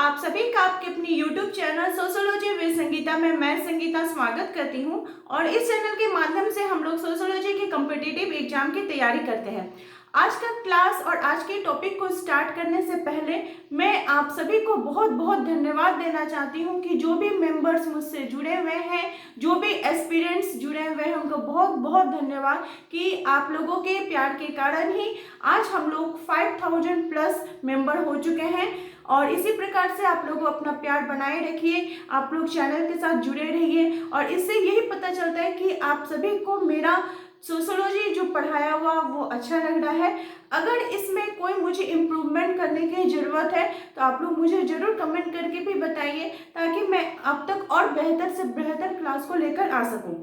आप सभी का आपके अपनी YouTube channel sociology with Sangeeta में मैं संगीता स्वागत करती हूं। और इस चैनल के माध्यम से हम लोग सोशियोलॉजी के कॉम्पिटिटिव एग्जाम की तैयारी करते हैं। आज का क्लास और आज के टॉपिक को स्टार्ट करने से पहले मैं आप सभी को बहुत बहुत धन्यवाद देना चाहती हूं कि जो भी मेंबर्स मुझसे जुड़े हुए हैं, जो भी एस्पिरेंट्स जुड़े हुए हैं, उनको बहुत बहुत धन्यवाद कि आप लोगों के प्यार के कारण ही आज हम लोग 5000 प्लस मेंबर हो चुके हैं। और इसी प्रकार से आप लोग अपना प्यार बनाए रखिए, आप लोग चैनल के साथ जुड़े रहिए। और इससे यही पता चलता है कि आप सभी को मेरा सोशियोलॉजी जो पढ़ाया हुआ वो अच्छा लग रहा है। अगर इसमें कोई मुझे इम्प्रूवमेंट करने की ज़रूरत है तो आप लोग मुझे ज़रूर कमेंट करके भी बताइए, ताकि मैं अब तक और बेहतर से बेहतर क्लास को लेकर आ सकूं।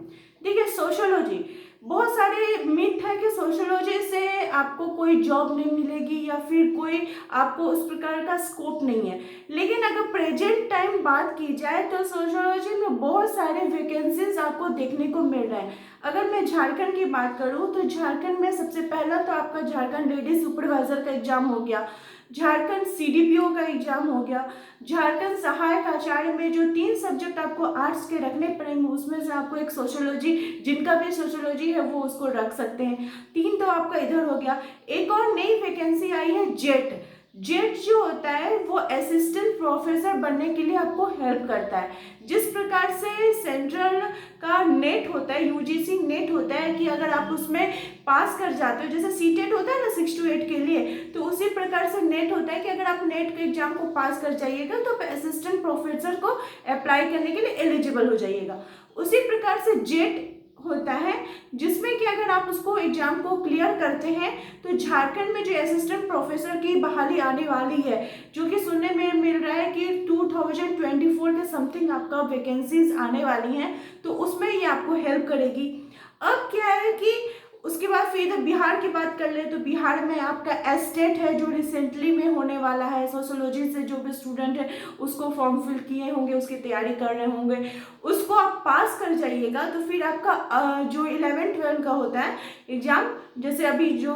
देखिए, सोशियोलॉजी बहुत सारे मिथ है कि सोशियोलॉजी से आपको कोई जॉब नहीं मिलेगी या फिर कोई आपको उस प्रकार का स्कोप नहीं है। लेकिन अगर प्रेजेंट टाइम बात की जाए तो सोशियोलॉजी में बहुत सारे वैकेंसीज आपको देखने को मिल रहा है। अगर मैं झारखंड की बात करूं तो झारखंड में सबसे पहला तो आपका झारखंड लेडी सुपरवाइजर का एग्जाम हो गया, झारखंड सीडीपीओ का एग्जाम हो गया, झारखंड सहायक आचार्य में जो 3 सब्जेक्ट आपको आर्ट्स के रखने पड़ेंगे उसमें से आपको एक सोशियोलॉजी, जिनका भी सोशियोलॉजी है वो उसको रख सकते हैं। 3 तो आपका इधर हो गया। एक और नई वैकेंसी आई है जेट। जेट जो होता है वो असिस्टेंट प्रोफेसर बनने के लिए आपको हेल्प करता है। जिस प्रकार से सेंट्रल का नेट होता है, यूजीसी नेट होता है कि अगर आप उसमें पास कर जाते हो, जैसे सीटेट होता है ना 6 to 8 के लिए, तो उसी प्रकार से नेट होता है कि अगर आप नेट के एग्जाम को पास कर जाइएगा तो असिस्टेंट प्रोफेसर को अप्लाई करने के लिए एलिजिबल हो जाइएगा। उसी प्रकार से जेट होता है जिसमें कि अगर आप उसको एग्जाम को क्लियर करते हैं तो झारखंड में जो असिस्टेंट प्रोफेसर की बहाली आने वाली है, जो कि सुनने में मिल रहा है कि 2024 के समथिंग आपका वैकेंसीज आने वाली हैं, तो उसमें ये आपको हेल्प करेगी। अब क्या है कि उसके बाद फिर इधर बिहार की बात कर ले तो बिहार में आपका एस्टेट है जो रिसेंटली में होने वाला है। सोशियोलॉजी से जो भी स्टूडेंट है उसको फॉर्म फिल किए होंगे, उसकी तैयारी कर रहे होंगे, उसको आप पास कर जाइएगा तो फिर आपका जो 11-12 का होता है एग्जाम, जैसे अभी जो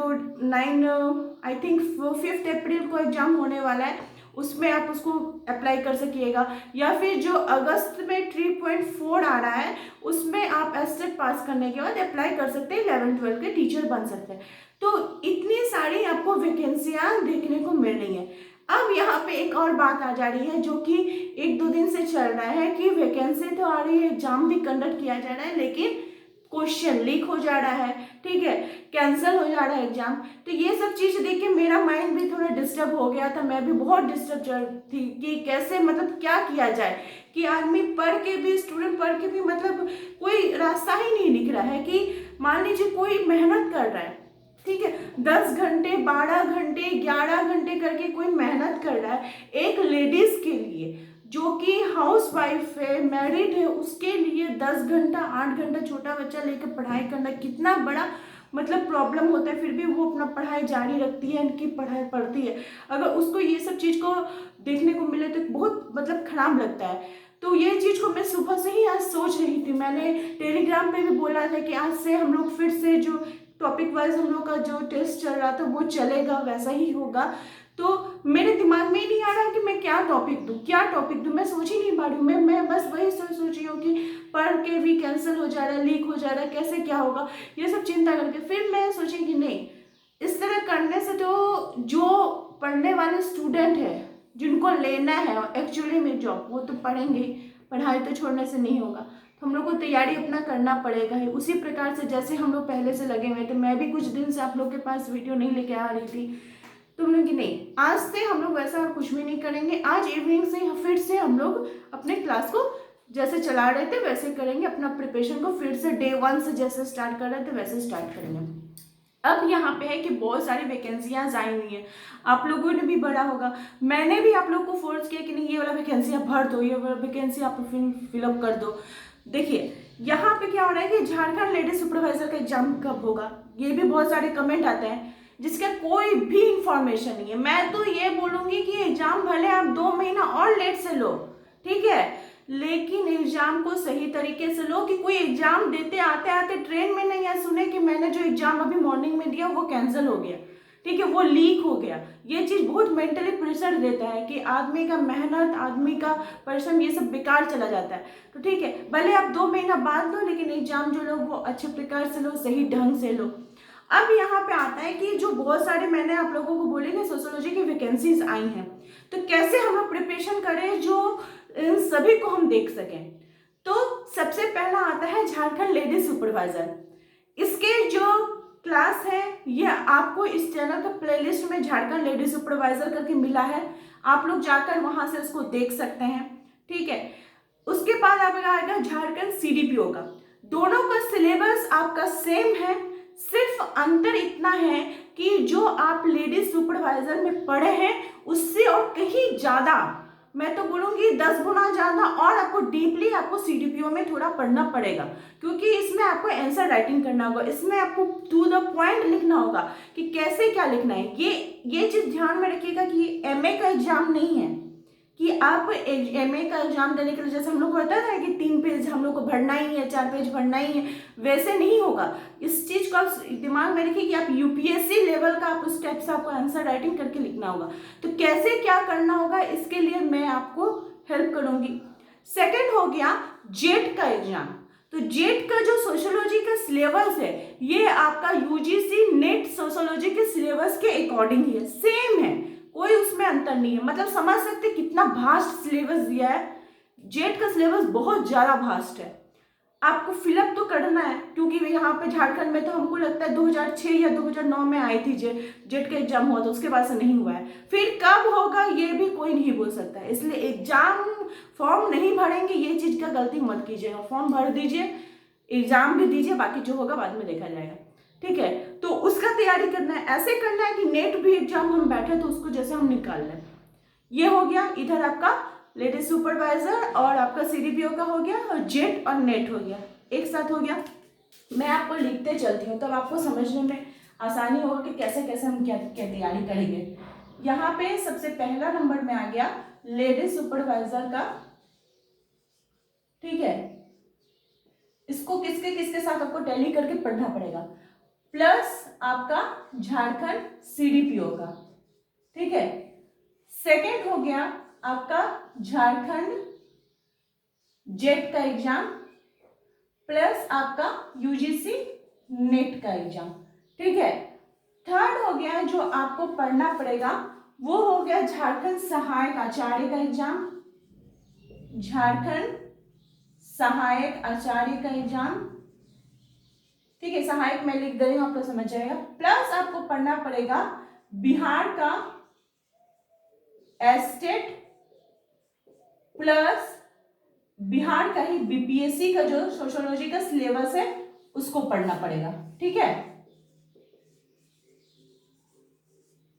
5 अप्रैल को एग्जाम होने वाला है, उसमें आप उसको अप्लाई कर सकिएगा। या फिर जो अगस्त में 3.4 आ रहा है उसमें आप एस्टेट पास करने के बाद अप्लाई कर सकते हैं, 11-12 के टीचर बन सकते हैं। तो इतनी सारी आपको वैकेंसियां देखने को मिल रही हैं। अब यहाँ पे एक और बात आ जा रही है जो कि 1-2 दिन से चल रहा है कि वैकेंसी तो आ रही है, एग्जाम भी कंडक्ट किया जा रहा है, लेकिन क्वेश्चन लीक हो जा रहा है, ठीक है, कैंसिल हो जा रहा है एग्जाम। तो ये सब चीज़ देख के मेरा माइंड भी थोड़ा डिस्टर्ब हो गया था, मैं भी बहुत डिस्टर्ब थी कि कैसे, मतलब क्या किया जाए कि आदमी पढ़ के भी, स्टूडेंट पढ़ के भी मतलब कोई रास्ता ही नहीं दिख रहा है। कि मान लीजिए कोई मेहनत कर रहा है, ठीक है, 10 घंटे 12 घंटे 11 घंटे करके कोई मेहनत कर रहा है एक लेडीज के लिए जो कि हाउस वाइफ है, मैरिड है, उसके लिए 10 घंटा 8 घंटा छोटा बच्चा लेकर पढ़ाई करना कितना बड़ा मतलब प्रॉब्लम होता है। फिर भी वो अपना पढ़ाई जारी रखती है, इनकी पढ़ाई पढ़ती है। अगर उसको ये सब चीज़ को देखने को मिले तो बहुत मतलब खराब लगता है। तो ये चीज़ को मैं सुबह से ही आज सोच रही थी, मैंने टेलीग्राम पे भी बोला था कि आज से हम लोग फिर से जो टॉपिक वाइज हम लोग का जो टेस्ट चल रहा था वो चलेगा, वैसा ही होगा। तो मेरे दिमाग में ही नहीं आ रहा कि मैं क्या टॉपिक दूँ, मैं सोच ही नहीं पा रही हूँ। मैं बस वही सोच रही हूँ कि पढ़ के भी कैंसिल हो जा रहा है, लीक हो जा रहा है, कैसे क्या होगा, ये सब चिंता करके फिर मैं सोची कि नहीं, इस तरह करने से तो जो पढ़ने वाले स्टूडेंट है जिनको लेना है एक्चुअली में जॉब, वो तो पढ़ेंगे, पढ़ाई तो छोड़ने से नहीं होगा। तो हम लोग को तैयारी अपना करना पड़ेगा ही, उसी प्रकार से जैसे हम लोग पहले से लगे हुए थे। मैं भी कुछ दिन से आप लोग के पास वीडियो नहीं लेके आ रही थी, तो हम लोग कि नहीं, आज से हम लोग वैसा और कुछ भी नहीं करेंगे। आज इवनिंग से फिर से हम लोग अपने क्लास को जैसे चला रहे थे वैसे करेंगे, अपना प्रिपरेशन को फिर से डे 1 से जैसे स्टार्ट कर रहे थे वैसे स्टार्ट करेंगे। अब यहाँ पे है कि बहुत सारी वैकेंसियाँ आई हुई हैं, आप लोगों ने भी भरा होगा, मैंने भी आप लोग को फोर्स किया कि नहीं ये वाला वैकेंसी आप भर दो, ये वाला वैकेंसी आप फिलअप कर दो। देखिए यहाँ पे क्या हो रहा है कि झारखंड लेडी सुपरवाइजर का एग्जाम कब होगा, ये भी बहुत सारे कमेंट आते हैं जिसका कोई भी इंफॉर्मेशन नहीं है। मैं तो ये बोलूँगी कि एग्जाम भले आप 2 महीना और लेट से लो, ठीक है, लेकिन एग्जाम को सही तरीके से लो कि कोई एग्जाम देते आते आते ट्रेन में नहीं है सुने कि मैंने जो एग्जाम अभी मॉर्निंग में दिया वो कैंसिल हो गया, ठीक है, वो लीक हो गया। ये चीज़ बहुत मेंटली प्रेशर देता है कि आदमी का मेहनत, आदमी का परिश्रम ये सब बेकार चला जाता है। तो ठीक है, भले आप 2 महीना बाद लो, लेकिन एग्जाम जो लो वो अच्छे प्रकार से लो, सही ढंग से लो। अब यहाँ पे आता है कि जो बहुत सारे मैंने आप लोगों को बोले ना सोशियोलॉजी की वैकेंसीज आई हैं, तो कैसे हम लोग प्रिपरेशन करें जो इन सभी को हम देख सकें। तो सबसे पहला आता है झारखंड लेडीज सुपरवाइजर। इसके जो क्लास है ये आपको इस चैनल का प्लेलिस्ट में झारखंड लेडीज सुपरवाइजर करके मिला है, आप लोग जाकर वहां से उसको देख सकते हैं। ठीक है, उसके बाद आपका आएगा झारखंड सीडीपीओ का। दोनों का सिलेबस आपका सेम है, सिर्फ अंतर इतना है कि जो आप लेडीज सुपरवाइजर में पढ़े हैं उससे और कहीं ज्यादा, मैं तो बोलूँगी 10 गुना ज़्यादा और आपको डीपली आपको सीडीपीओ में थोड़ा पढ़ना पड़ेगा, क्योंकि इसमें आपको आंसर राइटिंग करना होगा, इसमें आपको टू द पॉइंट लिखना होगा कि कैसे क्या लिखना है। ये चीज़ ध्यान में रखिएगा कि एमए का एग्जाम नहीं है कि आप एमए का एग्जाम देने के लिए जैसे हम लोग को होता है कि 3 पेज हम लोग को भरना ही है, 4 पेज भरना ही है, वैसे नहीं होगा। इस चीज़ को आप दिमाग में रखिए कि आप यूपीएससी लेवल का आप उस टाइप से आपको आंसर राइटिंग करके लिखना होगा। तो कैसे क्या करना होगा इसके लिए मैं आपको हेल्प करूंगी। सेकंड हो गया जेट का एग्जाम। तो जेट का जो सोशियोलॉजी का सिलेबस है ये आपका यूजीसी नेट सोशियोलॉजी के सिलेबस के अकॉर्डिंग ही है, सेम है, कोई उसमें अंतर नहीं है। मतलब समझ सकते कितना भास्ट सिलेबस दिया है। जेट का सिलेबस बहुत ज़्यादा भास्ट है, आपको फिलअप तो करना है, क्योंकि यहाँ पे झारखंड में तो हमको लगता है 2006 या 2009 में आई थी जेट का एग्जाम हुआ था, उसके बाद से नहीं हुआ है। फिर कब होगा ये भी कोई नहीं बोल सकता है, इसलिए एग्जाम फॉर्म नहीं भरेंगे ये चीज़ का गलती मत कीजिएगा। फॉर्म भर दीजिए, एग्जाम भी दीजिए, बाकी जो होगा बाद में देखा जाएगा। ठीक है, तो उसका तैयारी करना है, ऐसे करना है कि नेट भी एग्जाम हम बैठे तो उसको जैसे हम निकाल लें। ये हो गया इधर आपका लेडीज सुपरवाइजर और आपका सीडीपीओ का हो गया, और जेट और नेट हो गया, एक साथ हो गया। मैं आपको लिखते चलती हूँ तब आपको समझने में आसानी होगा कि कैसे कैसे हम क्या क्या तैयारी करेंगे। यहाँ पे सबसे पहला नंबर में आ गया लेडीज सुपरवाइजर का। ठीक है, इसको किसके किसके साथ आपको टैली करके पढ़ना पड़ेगा, प्लस आपका झारखंड सीडीपीओ का। ठीक है, सेकेंड हो गया आपका झारखंड जेट का एग्जाम प्लस आपका यूजीसी नेट का एग्जाम। ठीक है, थर्ड हो गया जो आपको पढ़ना पड़ेगा वो हो गया झारखंड सहायक आचार्य का एग्जाम, झारखंड सहायक आचार्य का एग्जाम। ठीक है, सहायक मैं लिख दे रही हूं, आपको समझ जाएगा। प्लस आपको पढ़ना पड़ेगा बिहार का एस्टेट प्लस बिहार का ही बीपीएससी का जो सोशियोलॉजी का सिलेबस है उसको पढ़ना पड़ेगा। ठीक है,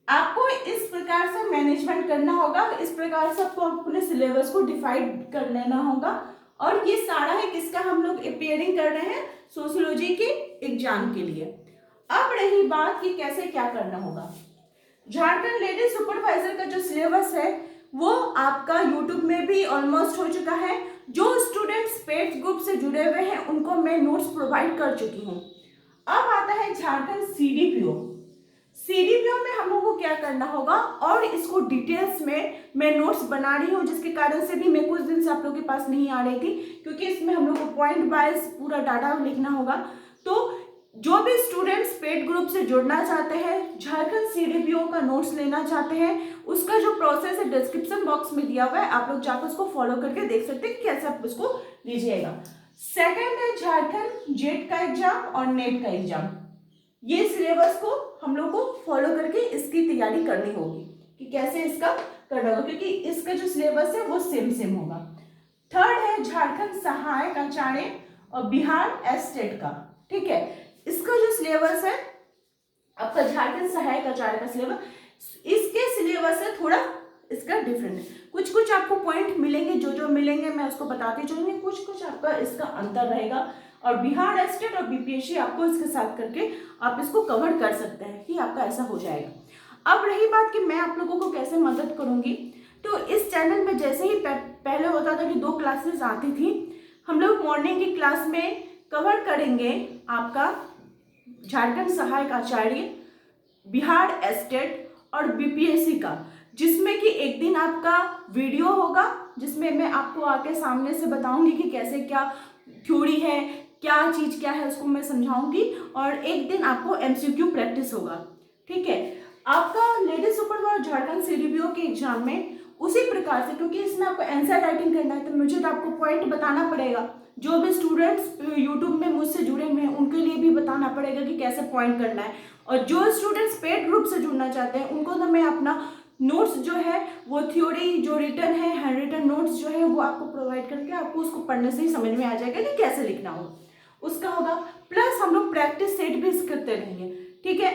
आपको इस प्रकार से मैनेजमेंट करना होगा, इस प्रकार से आपको अपने सिलेबस को डिवाइड कर लेना होगा। और ये सारा है किसका, हम लोग अपियरिंग कर रहे हैं सोशियोलॉजी के एग्जाम के लिए। अब रही बात कि कैसे क्या करना होगा। झारखंड लेडीज सुपरवाइजर का जो सिलेबस है वो आपका यूट्यूब में भी ऑलमोस्ट हो चुका है। जो स्टूडेंट्स पेड ग्रुप से जुड़े हुए हैं उनको मैं नोट्स प्रोवाइड कर चुकी हूँ। अब आता है झारखंड सीडीपीओ। सीडीपीओ में हम लोगों को क्या करना होगा और इसको डिटेल्स में मैं नोट्स बना रही हूँ, जिसके कारण से भी मैं कुछ दिन से आप लोगों के पास नहीं आ रही थी, क्योंकि इसमें हम लोग को पॉइंट वाइज पूरा डाटा लिखना होगा। तो जो भी स्टूडेंट्स पेड ग्रुप से जुड़ना चाहते हैं, झारखंड सीडीपीओ का नोट्स लेना चाहते हैं, उसका जो प्रोसेस है डिस्क्रिप्शन बॉक्स में दिया हुआ है, आप लोग जाकर उसको फॉलो करके देख सकते हैं कि कैसे आप उसको लीजिएगा। सेकंड है झारखंड जेट का एग्जाम और नेट का एग्जाम। ये सिलेबस को हम लोग को फॉलो करके इसकी तैयारी करनी होगी कि कैसे इसका करना होगा, क्योंकि इसका जो सिलेबस है वो सेम होगा। थर्ड है झारखंड सहायक आचार्य और बिहार एस्टेट का। ठीक है, इसका जो सिलेबस है आपका झारखंड सहायक आचार्य का सिलेबस, इसके सिलेबस से थोड़ा इसका डिफरेंट है। कुछ कुछ आपको पॉइंट मिलेंगे, जो मिलेंगे मैं उसको बताती चलूंगी, कुछ कुछ आपका इसका अंतर रहेगा। और बिहार एस्टेट और बीपीएससी आपको इसके साथ करके आप इसको कवर कर सकते हैं कि आपका ऐसा हो जाएगा। अब रही बात कि मैं आप लोगों को कैसे मदद करूंगी, तो इस चैनल में जैसे ही पहले होता था कि 2 क्लासेस आती थी, हम लोग मॉर्निंग की क्लास में कवर करेंगे आपका झारखंड सहायक आचार्य बिहार एस्टेट और बीपीएससी का, जिसमें कि एक दिन आपका वीडियो होगा जिसमें मैं आपको आके सामने से बताऊंगी कि कैसे क्या थ्योरी है, क्या चीज़ क्या है, उसको मैं समझाऊंगी। और एक दिन आपको एमसीक्यू प्रैक्टिस होगा। ठीक है, आपका लेडी सुपरवाइजर झारखंड सीडीपीओ के एग्जाम में उसी प्रकार से, क्योंकि इसमें आपको आंसर राइटिंग करना है तो मुझे तो आपको पॉइंट बताना पड़ेगा। जो भी स्टूडेंट्स यूट्यूब में मुझसे जुड़े हुए हैं उनके लिए भी बताना पड़ेगा कि कैसे पॉइंट करना है। और जो स्टूडेंट्स पेड ग्रुप से जुड़ना चाहते हैं उनको तो मैं अपना नोट्स जो है वो थ्योरी जो रिटर्न है, हैंड रिटन नोट्स जो है वो आपको प्रोवाइड करके आपको उसको पढ़ने से ही समझ में आ जाएगा कि कैसे लिखना हो उसका होगा। प्लस हम लोग प्रैक्टिस सेट भी करते रहेंगे। ठीक है,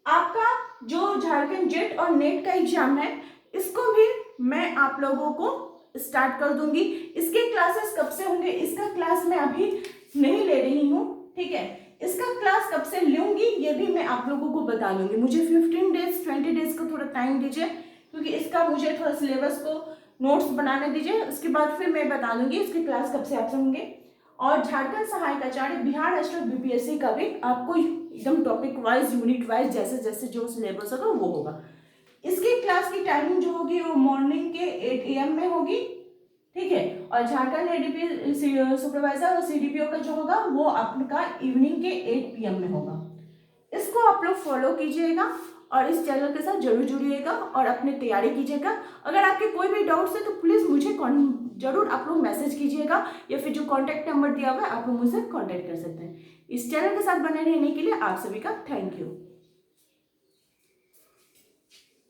आपका जो झारखंड जेट और नेट का एग्जाम है इसको भी मैं आप लोगों को स्टार्ट कर दूंगी। इसके क्लासेस कब से होंगे इसका क्लास मैं अभी नहीं ले रही हूँ। ठीक है, इसका क्लास कब से लूंगी ये भी मैं आप लोगों को बता दूंगी। मुझे 15 डेज 20 डेज का थोड़ा टाइम दीजिए, क्योंकि इसका मुझे थोड़ा सिलेबस को नोट्स बनाने दीजिए। उसके बाद फिर मैं बता दूंगी इसके क्लास कब से आपसे होंगे। और झारखंड सहायक आचार्य बिहार एस्टेट बीपीएससी का भी आपको एकदम टॉपिक वाइज यूनिट वाइज जैसे जैसे जो सिलेबस होगा वो होगा। इसकी क्लास की टाइमिंग जो होगी वो मॉर्निंग के 8 AM में होगी। ठीक है, और झारखंड एडीपी सुपरवाइजर और सीडीपीओ का जो होगा वो आपका इवनिंग के 8 PM में होगा। इसको आप लोग फॉलो कीजिएगा और इस चैनल के साथ जरूर जुड़िएगा और अपनी तैयारी कीजिएगा। अगर आपके कोई भी डाउट्स है तो प्लीज़ मुझे जरूर आप लोग मैसेज कीजिएगा, या फिर जो कॉन्टैक्ट नंबर दिया हुआ है आप लोग मुझसे कॉन्टैक्ट कर सकते हैं। इस चैनल के साथ बने रहने के लिए आप सभी का थैंक यू।